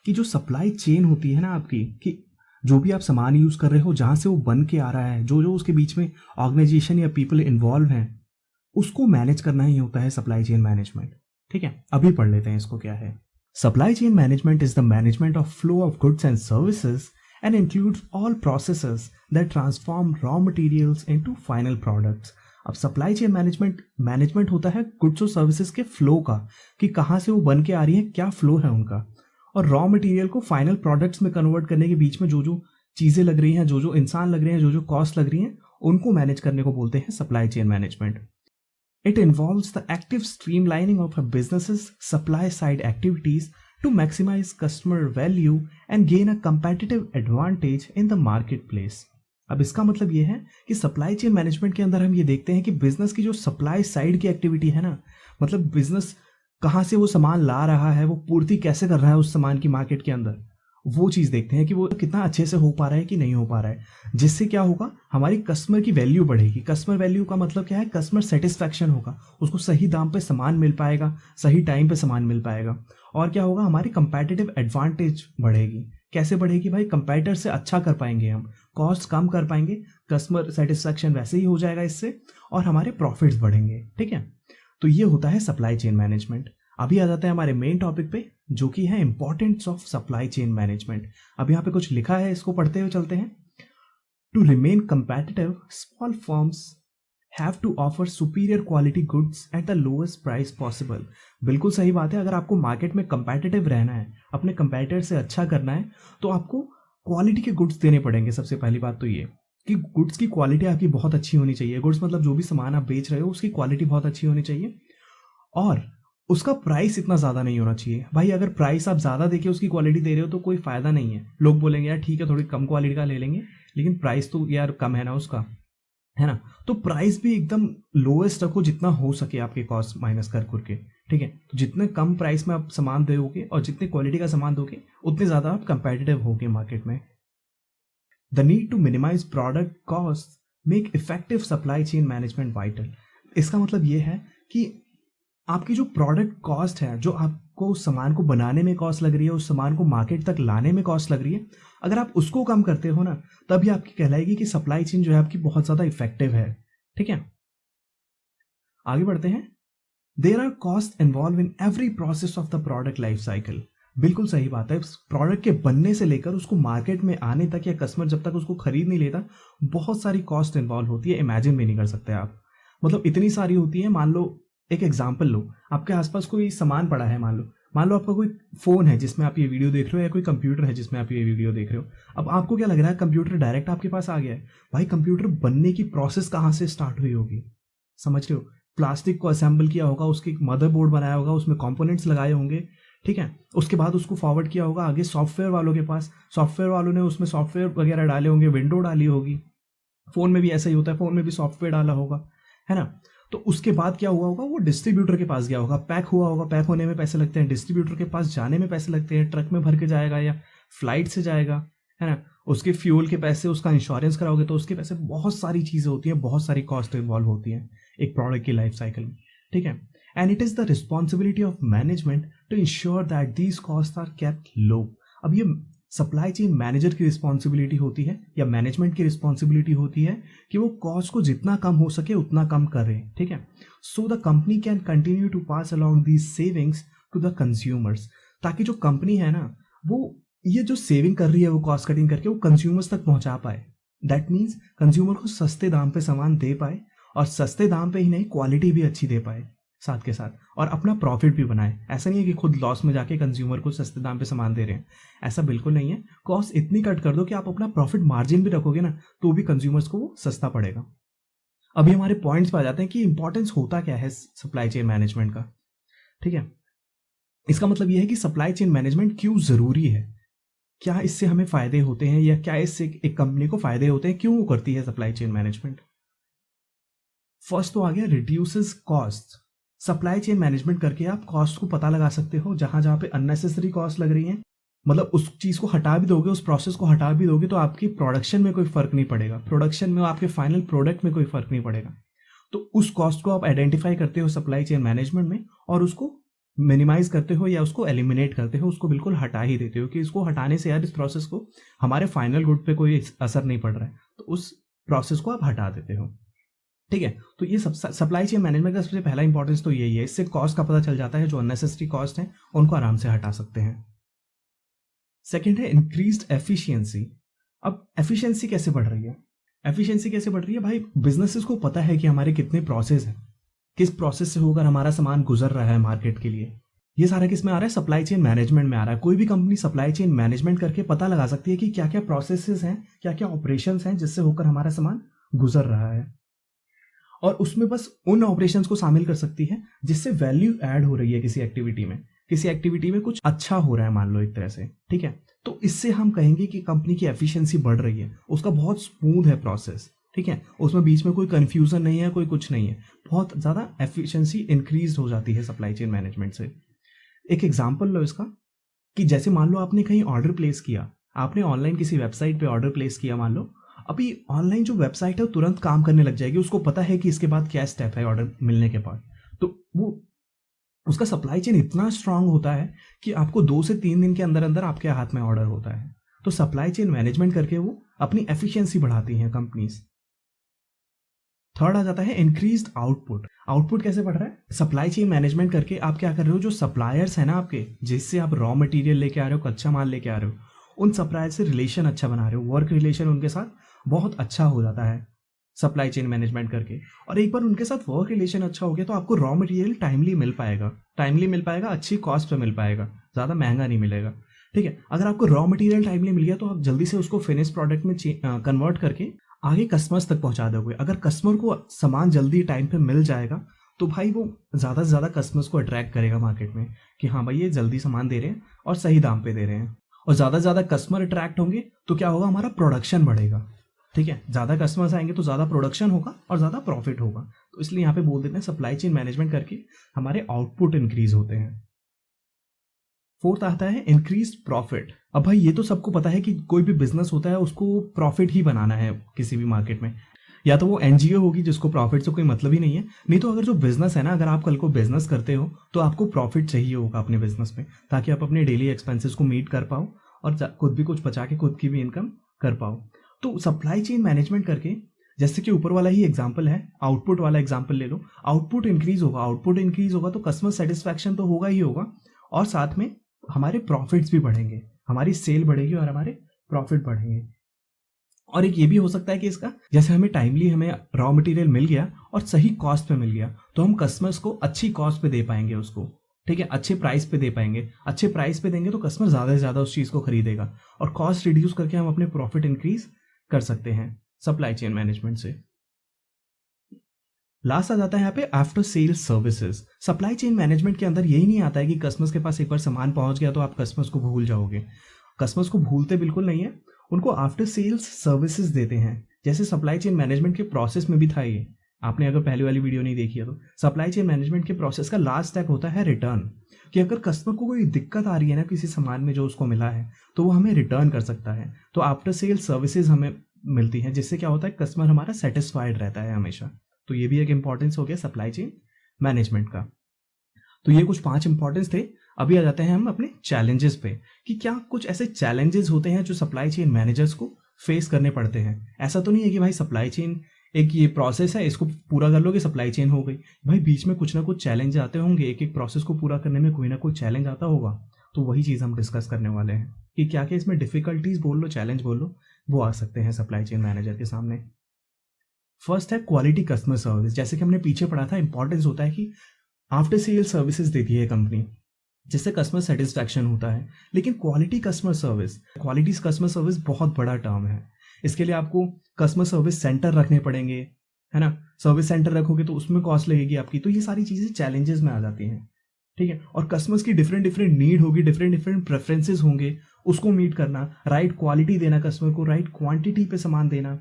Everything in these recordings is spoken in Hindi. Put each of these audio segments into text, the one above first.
कि जो सप्लाई चेन होती है ना आपकी, कि जो भी आप सामान यूज़ कर रहे हो, जहाँ से वो बन के आ रहा है, जो जो उसके बीच में ऑर्गेनाइजेशन या पीपल इन्वॉल्व हैं, उसको मैनेज करना ही होता है सप्लाई चेन मैनेजमेंट। ठीक है, अभी पढ़ लेते हैं इसको क्या है। Supply chain management is the management of flow of goods and services and includes all processes that transform raw materials into final products. अब सप्लाई चेन मैनेजमेंट होता है गुड्स और सर्विसेज के फ्लो का, कि कहाँ से वो बन के आ रही है, क्या फ्लो है उनका, और रॉ मटेरियल को फाइनल प्रोडक्ट्स में कन्वर्ट करने के बीच में जो जो चीज़ें लग रही हैं, जो जो इंसान लग रहे हैं, जो जो कॉस्ट लग रही हैं, उनको मैनेज करने को बोलते हैं supply chain management. It involves the active streamlining of a business's supply side activities to maximize customer value and gain a competitive advantage in the marketplace. अब इसका मतलब ये है कि सप्लाई चेन मैनेजमेंट के अंदर हम ये देखते हैं कि बिजनेस की जो सप्लाई साइड की एक्टिविटी है ना, मतलब बिजनेस कहाँ से वो सामान ला रहा है, वो पूर्ति कैसे कर रहा है उस सामान की मार्केट के अंदर, वो चीज़ देखते हैं कि वो कितना अच्छे से हो पा रहा है कि नहीं हो पा रहा है, जिससे क्या होगा, हमारी कस्टमर की वैल्यू बढ़ेगी। कस्टमर वैल्यू का मतलब क्या है, कस्टमर सेटिस्फैक्शन होगा, उसको सही दाम पे सामान मिल पाएगा, सही टाइम पे सामान मिल पाएगा, और क्या होगा, हमारी कंपैटिटिव एडवांटेज बढ़ेगी। कैसे बढ़ेगी भाई, कंपैटिटर से अच्छा कर पाएंगे हम, कॉस्ट कम कर पाएंगे, कस्टमर सेटिस्फैक्शन वैसे ही हो जाएगा इससे, और हमारे प्रॉफिट्स बढ़ेंगे। ठीक है, तो ये होता है सप्लाई चेन मैनेजमेंट। अभी आ जाते हैं हमारे मेन टॉपिक पे, जो कि है importance of supply chain management. अब यहाँ पे कुछ लिखा है, इसको पढ़ते हुए चलते हैं। To remain competitive, small firms have to offer superior quality goods at the lowest price possible. बिल्कुल सही बात है, अगर आपको मार्केट में कंपेटिटिव रहना है, अपने कंपेटिटर से अच्छा करना है, तो आपको क्वालिटी के गुड्स देने पड़ेंगे। सबसे पहली बात तो ये कि गुड्स की क्वालिटी आपकी बहुत अच्छी होनी चाहिए। गुड्स मतलब जो भी सामान आप बेच रहे हो उसकी क्वालिटी बहुत अच्छी होनी चाहिए, और उसका प्राइस इतना ज़्यादा नहीं होना चाहिए। भाई अगर प्राइस आप ज़्यादा देके उसकी क्वालिटी दे रहे हो तो कोई फ़ायदा नहीं है। लोग बोलेंगे यार ठीक है थोड़ी कम क्वालिटी का ले लेंगे, लेकिन प्राइस तो यार कम है ना उसका, है ना। तो प्राइस भी एकदम लोएस्ट रखो जितना हो सके, आपके कॉस्ट माइनस कर करके। ठीक है, तो जितने कम प्राइस में आप सामान दोगे और जितने क्वालिटी का सामान दोगे, उतने ज़्यादा आप कंपेटिटिव होगे मार्केट में। The need to minimize product cost make effective supply chain management vital. इसका मतलब ये है कि आपकी जो प्रोडक्ट कॉस्ट है, जो आपको उस सामान को बनाने में कॉस्ट लग रही है, उस सामान को मार्केट तक लाने में कॉस्ट लग रही है, अगर आप उसको कम करते हो ना, तभी आपकी कहलाएगी कि सप्लाई चेन जो है आपकी बहुत ज़्यादा इफेक्टिव है। ठीक है, आगे बढ़ते हैं। There are cost involve in every process of the product life cycle. बिल्कुल सही बात है, प्रोडक्ट के बनने से लेकर उसको मार्केट में आने तक, या कस्टमर जब तक उसको खरीद नहीं लेता, बहुत सारी कॉस्ट इन्वॉल्व होती है, इमेजिन भी नहीं कर सकते आप। मतलब इतनी सारी होती है। मान लो एक एग्जाम्पल लो, आपके आसपास कोई सामान पड़ा है, मान लो आपका कोई फोन है जिसमें आप ये वीडियो देख रहे हो, या कोई कंप्यूटर है जिसमें आप ये वीडियो देख रहे हो। अब आपको क्या लग रहा है, कंप्यूटर डायरेक्ट आपके पास आ गया है। भाई कंप्यूटर बनने की प्रोसेस कहाँ से स्टार्ट हुई होगी, समझ रहे हो। प्लास्टिक को असेंबल किया होगा, उसके मदरबोर्ड बनाया होगा, उसमें कंपोनेंट्स लगाए होंगे। ठीक है, उसके बाद उसको फॉरवर्ड किया होगा आगे सॉफ्टवेयर वालों के पास, सॉफ्टवेयर वालों ने उसमें सॉफ्टवेयर वगैरह डाले होंगे, विंडो डाली होगी। फोन में भी ऐसा ही होता है, फोन में भी सॉफ्टवेयर डाला होगा, है ना। तो उसके बाद क्या हुआ होगा, वो डिस्ट्रीब्यूटर के पास गया होगा, पैक हुआ होगा, पैक होने में पैसे लगते हैं, डिस्ट्रीब्यूटर के पास जाने में पैसे लगते हैं, ट्रक में भर के जाएगा या फ्लाइट से जाएगा, है ना। उसके फ्यूल के पैसे, उसका इंश्योरेंस कराओगे तो उसके पैसे, बहुत सारी चीज़ें होती हैं, बहुत सारी कॉस्ट इन्वॉल्व होती हैं एक प्रोडक्ट की लाइफ साइकिल में। ठीक है, and it is the responsibility of management to ensure that these cost are kept low. अब ये सप्लाई चेन मैनेजर की रिस्पॉन्सिबिलिटी होती है, या मैनेजमेंट की रिस्पॉन्सिबिलिटी होती है, कि वो कॉस्ट को जितना कम हो सके उतना कम करे। ठीक है, so the company can continue to pass along these savings to the consumers, ताकि जो कंपनी है ना, वो ये जो सेविंग कर रही है, वो कॉस्ट कटिंग करके वो कंज्यूमर्स तक पहुंचा पाए। दैट मीन्स कंज्यूमर को सस्ते दाम पे सामान दे पाए, और सस्ते दाम पे ही नहीं, क्वालिटी भी अच्छी दे पाए साथ के साथ, और अपना प्रॉफिट भी बनाए। ऐसा नहीं है कि खुद लॉस में जाके कंज्यूमर को सस्ते दाम पे सामान दे रहे हैं, ऐसा बिल्कुल नहीं है। कॉस्ट इतनी कट कर दो कि आप अपना प्रॉफिट मार्जिन भी रखोगे ना, तो भी कंज्यूमर्स को वो सस्ता पड़ेगा। अभी हमारे पॉइंट्स पे आ जाते हैं कि इंपॉर्टेंस होता क्या है सप्लाई चेन मैनेजमेंट का। ठीक है, इसका मतलब यह है कि सप्लाई चेन मैनेजमेंट क्यों जरूरी है, क्या इससे हमें फायदे होते हैं, या क्या इससे एक कंपनी को फायदे होते हैं, क्यों करती है सप्लाई चेन मैनेजमेंट। फर्स्ट तो आ गया reduces cost. Supply chain management करके आप कॉस्ट को पता लगा सकते हो, जहां जहां पे अननेसेसरी कॉस्ट लग रही है, मतलब उस चीज को हटा भी दोगे, उस प्रोसेस को हटा भी दोगे, तो आपकी प्रोडक्शन में कोई फर्क नहीं पड़ेगा, प्रोडक्शन में आपके फाइनल प्रोडक्ट में कोई फर्क नहीं पड़ेगा। तो उस कॉस्ट को आप आइडेंटिफाई करते हो सप्लाई चेन मैनेजमेंट में, और उसको मिनिमाइज करते हो या उसको एलिमिनेट करते हो, उसको बिल्कुल हटा ही देते हो कि इसको हटाने से यार इस प्रोसेस को हमारे फाइनल गुड पे कोई असर नहीं पड़ रहा है, तो उस प्रोसेस को आप हटा देते हो। ठीक है, तो ये सप्लाई चेन मैनेजमेंट का सबसे पहला इंपॉर्टेंस तो यही है। इससे कॉस्ट का पता चल जाता है, जो अननेसेसरी कॉस्ट है उनको आराम से हटा सकते हैं। सेकेंड है इंक्रीज्ड एफिशिएंसी। अब एफिशिएंसी कैसे बढ़ रही है? एफिशिएंसी कैसे बढ़ रही है भाई? बिजनेसेस को पता है कि हमारे कितने प्रोसेस हैं, किस प्रोसेस से होकर हमारा सामान गुजर रहा है मार्केट के लिए। ये सारा किस में आ रहा है? सप्लाई चेन मैनेजमेंट में आ रहा है। कोई भी कंपनी सप्लाई चेन मैनेजमेंट करके पता लगा सकती है कि क्या क्या प्रोसेसेस हैं, क्या क्या ऑपरेशंस हैं जिससे होकर हमारा सामान गुजर रहा है, और उसमें बस उन ऑपरेशंस को शामिल कर सकती है जिससे वैल्यू ऐड हो रही है किसी एक्टिविटी में, किसी एक्टिविटी में कुछ अच्छा हो रहा है मान लो एक तरह से। ठीक है, तो इससे हम कहेंगे कि कंपनी की एफिशिएंसी बढ़ रही है, उसका बहुत स्मूथ है प्रोसेस। ठीक है, उसमें बीच में कोई कंफ्यूजन नहीं है, कोई कुछ नहीं है, बहुत ज़्यादा एफिशिएंसी इंक्रीज हो जाती है सप्लाई चेन मैनेजमेंट से। एक एग्जांपल लो इसका, कि जैसे मान लो आपने कहीं ऑर्डर प्लेस किया, आपने ऑनलाइन किसी वेबसाइट पे ऑर्डर प्लेस किया मान लो, अभी ऑनलाइन जो वेबसाइट है वो तुरंत काम करने लग जाएगी, उसको पता है कि इसके बाद क्या स्टेप है ऑर्डर मिलने के बाद। तो वो उसका सप्लाई चेन इतना स्ट्रांग होता है कि आपको 2 से 3 दिन के अंदर अंदर आपके हाथ में ऑर्डर होता है। तो सप्लाई चेन मैनेजमेंट करके वो अपनी एफिशिएंसी बढ़ाती हैं कंपनीज। थर्ड आ जाता है इंक्रीज्ड आउटपुट। आउटपुट कैसे बढ़ रहा है? सप्लाई चेन मैनेजमेंट करके आप क्या कर रहे हो, जो सप्लायर्स है ना आपके, जिससे आप रॉ मटेरियल लेके आ रहे हो, कच्चा माल लेके आ रहे हो, उन सप्लायर से रिलेशन अच्छा बना रहे हो, वर्क रिलेशन उनके साथ बहुत अच्छा हो जाता है सप्लाई चेन मैनेजमेंट करके। और एक बार उनके साथ वर्क रिलेशन अच्छा हो गया तो आपको रॉ मटेरियल टाइमली मिल पाएगा, अच्छी कॉस्ट पे मिल पाएगा, ज़्यादा महंगा नहीं मिलेगा। ठीक है, अगर आपको रॉ मटेरियल टाइमली मिल गया तो आप जल्दी से उसको फिनिश प्रोडक्ट में कन्वर्ट करके आगे कस्टमर्स तक पहुंचा दोगे। अगर कस्टमर को सामान जल्दी टाइम पे मिल जाएगा तो भाई वो ज़्यादा से ज़्यादा कस्टमर्स को अट्रैक्ट करेगा मार्केट में कि हाँ भाई ये जल्दी सामान दे रहे हैं और सही दाम पे दे रहे हैं। और ज़्यादा से ज़्यादा कस्टमर अट्रैक्ट होंगे तो क्या होगा, हमारा प्रोडक्शन बढ़ेगा। ठीक है, ज़्यादा कस्टमर्स आएंगे तो ज़्यादा प्रोडक्शन होगा और ज़्यादा प्रॉफिट होगा। तो इसलिए यहाँ पे बोल देते हैं सप्लाई चेन मैनेजमेंट करके हमारे आउटपुट इंक्रीज होते हैं। फोर्थ आता है इंक्रीज प्रॉफिट। अब भाई ये तो सबको पता है कि कोई भी बिजनेस होता है उसको प्रॉफिट ही बनाना है किसी भी मार्केट में, या तो वो एनजीओ होगी जिसको प्रॉफिट से कोई मतलब ही नहीं है, नहीं तो अगर जो बिजनेस है ना, अगर आप कल को बिजनेस करते हो तो आपको प्रॉफिट चाहिए होगा अपने बिजनेस में, ताकि आप अपने डेली एक्सपेंसेस को मीट कर पाओ और खुद भी कुछ बचा के खुद की भी इनकम कर पाओ। तो सप्लाई चेन मैनेजमेंट करके, जैसे कि ऊपर वाला ही एग्जाम्पल है, आउटपुट वाला एग्जाम्पल ले लो, आउटपुट इंक्रीज होगा तो कस्टमर सेटिस्फैक्शन तो होगा ही होगा, और साथ में हमारे प्रॉफिट्स भी बढ़ेंगे, हमारी सेल बढ़ेगी और हमारे प्रॉफिट बढ़ेंगे। और एक ये भी हो सकता है कि इसका, जैसे हमें रॉ मटेरियल मिल गया और सही कॉस्ट पे मिल गया तो हम कस्टमर्स को अच्छी कॉस्ट पे दे पाएंगे उसको। ठीक है, अच्छे प्राइस पे दे पाएंगे, अच्छे प्राइस पे देंगे तो कस्टमर ज़्यादा से ज़्यादा उस चीज़ को खरीदेगा और कॉस्ट रिड्यूस करके हम अपने प्रॉफिट इंक्रीज कर सकते हैं सप्लाई चेन मैनेजमेंट से। लास्ट आ जाता है यहाँ पे after sales services. Supply chain management के अंदर यही नहीं आता है कि कस्टमर्स के पास एक बार सामान पहुंच गया तो आप कस्टमर्स को भूल जाओगे। कस्टमर्स को भूलते बिल्कुल नहीं है, उनको आफ्टर सेल्स सर्विसेज देते हैं। जैसे सप्लाई चेन मैनेजमेंट के प्रोसेस में भी था ये, आपने अगर पहले वाली वीडियो नहीं देखी है तो सप्लाई चेन मैनेजमेंट के प्रोसेस का लास्ट स्टेप होता है रिटर्न, कि अगर कस्टमर को कोई दिक्कत आ रही है ना किसी सामान में जो उसको मिला है तो वो हमें रिटर्न कर सकता है। तो आफ्टर सेल्स सर्विसेज हमें मिलती हैं, जिससे क्या होता है, कस्टमर हमारा सेटिस्फाइड रहता है हमेशा। तो ये भी एक इंपॉर्टेंस हो गया सप्लाई चेन मैनेजमेंट का। तो ये कुछ 5 इंपॉर्टेंस थे। अभी आ जाते हैं हम अपने चैलेंजेस पे, कि क्या कुछ ऐसे चैलेंजेस होते हैं जो सप्लाई चेन मैनेजर्स को फेस करने पड़ते हैं। ऐसा तो नहीं है कि भाई सप्लाई चेन एक ये प्रोसेस है, इसको पूरा कर लोगे सप्लाई चेन हो गई। भाई बीच में कुछ ना कुछ चैलेंज आते होंगे, एक एक प्रोसेस को पूरा करने में कोई ना कोई चैलेंज आता होगा। तो वही चीज़ हम डिस्कस करने वाले हैं कि क्या क्या इसमें डिफिकल्टीज बोल लो, चैलेंज बोल लो, वो आ सकते हैं सप्लाई चेन मैनेजर के सामने। फर्स्ट है क्वालिटी कस्टमर सर्विस। जैसे कि हमने पीछे पढ़ा था, इंपॉर्टेंस होता है कि आफ्टर सेल सर्विसेज देती है कंपनी जिससे कस्टमर सेटिस्फैक्शन होता है। लेकिन क्वालिटी कस्टमर सर्विस बहुत बड़ा टर्म है। इसके लिए आपको कस्टमर सर्विस सेंटर रखने पड़ेंगे, है ना। सर्विस सेंटर रखोगे तो उसमें कॉस्ट लगेगी आपकी। तो ये सारी चीज़ें चैलेंजेस में आ जाती हैं। ठीक है, और कस्टमर्स की डिफरेंट नीड होगी, डिफरेंट प्रेफरेंसेस होंगे, उसको मीट करना, राइट क्वालिटी देना कस्टमर को, राइट क्वांटिटी पे सामान देना,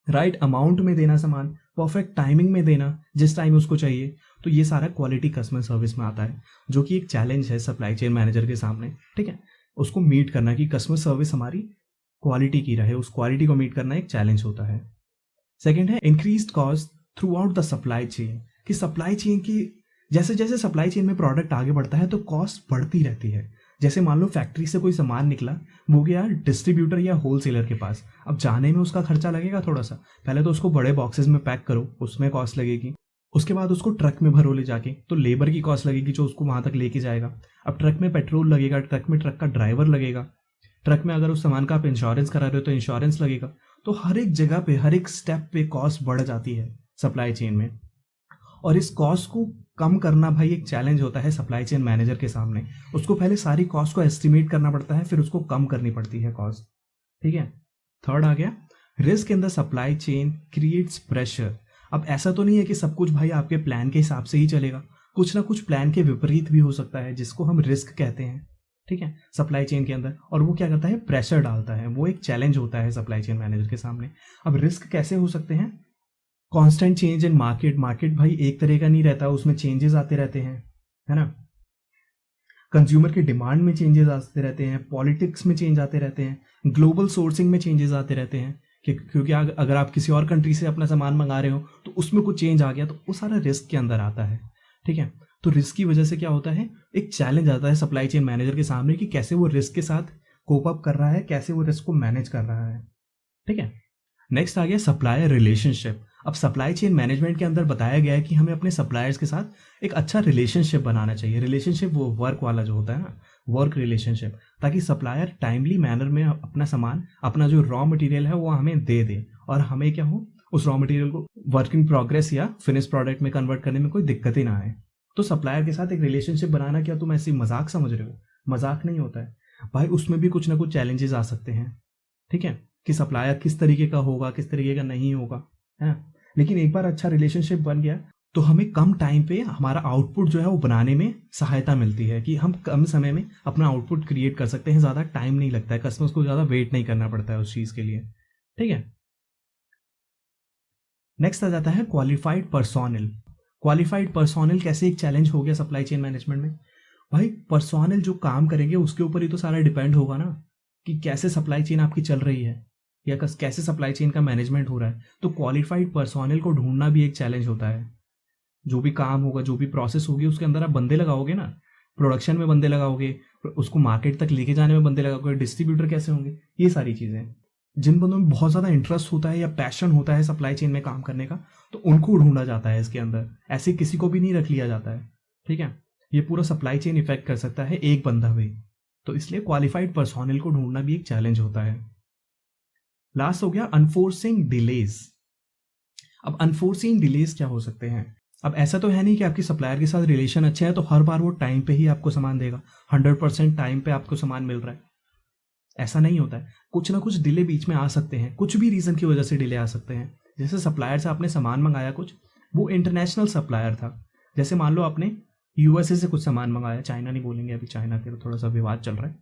राइट अमाउंट में देना सामान, परफेक्ट टाइमिंग में देना जिस टाइम उसको चाहिए। तो ये सारा क्वालिटी कस्टमर सर्विस में आता है, जो कि एक चैलेंज है सप्लाई चेन मैनेजर के सामने। ठीक है, उसको मीट करना कि कस्टमर सर्विस हमारी क्वालिटी की रहे, उस क्वालिटी को मीट करना एक चैलेंज होता है। सेकेंड है increased cost through out the supply chain, कि सप्लाई चेन की जैसे जैसे सप्लाई चेन में प्रोडक्ट आगे बढ़ता है तो कॉस्ट बढ़ती रहती है। जैसे मान लो फैक्ट्री से कोई सामान निकला, वो गया डिस्ट्रीब्यूटर या होलसेलर के पास, अब जाने में उसका खर्चा लगेगा थोड़ा सा। पहले तो उसको बड़े बॉक्सेस में पैक करो, उसमें कॉस्ट लगेगी। उसके बाद उसको ट्रक में भरो ले जाके, तो लेबर की कॉस्ट लगेगी जो उसको वहां तक लेके जाएगा। अब ट्रक में पेट्रोल लगेगा, ट्रक में ट्रक का ड्राइवर लगेगा, ट्रक में अगर उस सामान का आप इंश्योरेंस करा रहे हो तो इंश्योरेंस लगेगा। तो हर एक जगह पे, हर एक स्टेप पे कॉस्ट बढ़ जाती है सप्लाई चेन में। और इस कॉस्ट को कम करना भाई एक चैलेंज होता है सप्लाई चेन मैनेजर के सामने। उसको पहले सारी कॉस्ट को एस्टिमेट करना पड़ता है, फिर उसको कम करनी पड़ती है कॉस्ट। ठीक है, थर्ड आ गया, risk in the supply chain creates pressure. अब ऐसा तो नहीं है कि सब कुछ भाई आपके प्लान के हिसाब से ही चलेगा, कुछ ना कुछ प्लान के विपरीत भी हो सकता है, जिसको हम रिस्क कहते हैं। ठीक है, सप्लाई चेन के अंदर। और वो क्या करता है, प्रेशर डालता है, वो एक चैलेंज होता है सप्लाई चेन मैनेजर के सामने। अब रिस्क कैसे हो सकते हैं, constant change in market. Market भाई एक तरह का नहीं रहता, उसमें चेंजेस आते रहते हैं, है ना। कंज्यूमर की डिमांड में चेंजेस आते रहते हैं, पॉलिटिक्स में चेंज आते रहते हैं, ग्लोबल सोर्सिंग में चेंजेस आते रहते हैं। क्योंकि अगर आप किसी और कंट्री से अपना सामान मंगा रहे हो तो उसमें कुछ चेंज आ गया तो वो सारा रिस्क के अंदर आता है। ठीक है, तो रिस्क की वजह से क्या होता है, एक चैलेंज आता है सप्लाई चेन मैनेजर के सामने कि कैसे वो रिस्क के साथ कोप अप कर रहा है, कैसे वो रिस्क को मैनेज कर रहा है। ठीक है, नेक्स्ट आ गया सप्लायर रिलेशनशिप। अब सप्लाई चेन मैनेजमेंट के अंदर बताया गया है कि हमें अपने सप्लायर्स के साथ एक अच्छा रिलेशनशिप बनाना चाहिए। रिलेशनशिप वो वर्क वाला जो होता है ना, वर्क रिलेशनशिप, ताकि सप्लायर टाइमली मैनर में अपना सामान, अपना जो रॉ मटेरियल है वो हमें दे दे, और हमें क्या हो, उस रॉ मटेरियल को वर्क इन प्रोग्रेस या फिनिश प्रोडक्ट में कन्वर्ट करने में कोई दिक्कत ही ना आए। तो सप्लायर के साथ एक रिलेशनशिप बनाना क्या तुम ऐसी मजाक समझ रहे हो? मजाक नहीं होता है भाई, उसमें भी कुछ ना कुछ चैलेंजेस आ सकते हैं। ठीक है, कि सप्लायर किस तरीके का होगा, किस तरीके का नहीं होगा, है। लेकिन एक बार अच्छा रिलेशनशिप बन गया तो हमें कम टाइम पे हमारा आउटपुट जो है वो बनाने में सहायता मिलती है, कि हम कम समय में अपना आउटपुट क्रिएट कर सकते हैं, ज़्यादा टाइम नहीं लगता है, कस्टमर्स को ज़्यादा वेट नहीं करना पड़ता है उस चीज़ के लिए। ठीक है, नेक्स्ट आ जाता है क्वालिफाइड पर्सोनल। क्वालिफाइड पर्सोनल कैसे एक चैलेंज हो गया सप्लाई चेन मैनेजमेंट में। भाई पर्सोनल जो काम करेंगे उसके ऊपर ही तो सारा डिपेंड होगा ना, कि कैसे सप्लाई चेन आपकी चल रही है या कैसे सप्लाई चेन का मैनेजमेंट हो रहा है। तो क्वालिफाइड पर्सोनल को ढूंढना भी एक चैलेंज होता है। जो भी काम होगा, जो भी प्रोसेस होगी, उसके अंदर आप बंदे लगाओगे ना, प्रोडक्शन में बंदे लगाओगे, उसको मार्केट तक लेके जाने में बंदे लगाओगे, डिस्ट्रीब्यूटर कैसे होंगे, ये सारी चीज़ें। जिन बंदों में बहुत ज़्यादा इंटरेस्ट होता है या पैशन होता है सप्लाई चेन में काम करने का, तो उनको ढूंढा जाता है इसके अंदर, ऐसे किसी को भी नहीं रख लिया जाता है। ठीक है, ये पूरा सप्लाई चेन इफेक्ट कर सकता है एक बंदा भी, तो इसलिए क्वालिफाइड पर्सोनल को ढूंढना भी एक चैलेंज होता है। लास्ट हो गया अनफोर्सिंग डिलेज। अब अनफोर्सिंग डिलेज क्या हो सकते हैं। अब ऐसा तो है नहीं कि आपकी सप्लायर के साथ रिलेशन अच्छे हैं तो हर बार वो टाइम पे ही आपको सामान देगा, 100% टाइम पे आपको सामान मिल रहा है, ऐसा नहीं होता है। कुछ ना कुछ डिले बीच में आ सकते हैं, कुछ भी रीज़न की वजह से डिले आ सकते हैं। जैसे सप्लायर से आपने सामान मंगाया कुछ, वो इंटरनेशनल सप्लायर था, जैसे मान लो आपने यूएसए से कुछ सामान मंगाया, चाइना नहीं बोलेंगे अभी, चाइना के थोड़ा सा विवाद चल रहा है,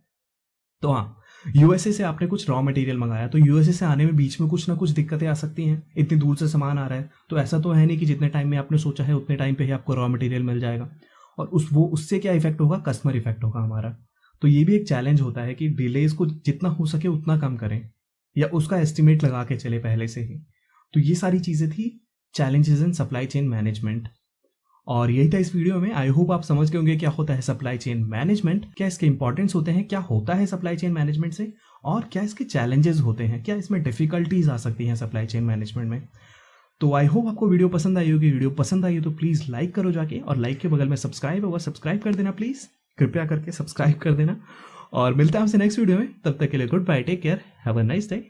तो हाँ, यूएसए से आपने कुछ रॉ मटेरियल मंगाया, तो यूएसए से आने में बीच में कुछ ना कुछ दिक्कतें आ सकती हैं, इतनी दूर से सामान आ रहा है, तो ऐसा तो है नहीं कि जितने टाइम में आपने सोचा है उतने टाइम पे ही आपको रॉ मटेरियल मिल जाएगा। और उससे क्या इफेक्ट होगा, कस्टमर इफेक्ट होगा हमारा। तो ये भी एक चैलेंज होता है कि डिलेज को जितना हो सके उतना कम करें, या उसका एस्टिमेट लगा के चले पहले से ही। तो ये सारी चीज़ें थी challenges in supply chain management, और यही था इस वीडियो में। आई होप आप समझ गए होंगे क्या होता है सप्लाई चेन मैनेजमेंट, क्या इसके इंपॉर्टेंस होते हैं, क्या होता है सप्लाई चेन मैनेजमेंट से, और क्या इसके चैलेंजेस होते हैं, क्या इसमें डिफिकल्टीज आ सकती हैं सप्लाई चेन मैनेजमेंट में। तो आई होप आपको वीडियो पसंद आई होगी। वीडियो पसंद आई हो तो प्लीज़ लाइक करो जाके, और लाइक के बगल में सब्सक्राइब होगा, सब्सक्राइब कर देना प्लीज़, कृपया करके सब्सक्राइब कर देना। और मिलता है आपसे नेक्स्ट वीडियो में, तब तक के लिए goodbye, take care, have a nice day.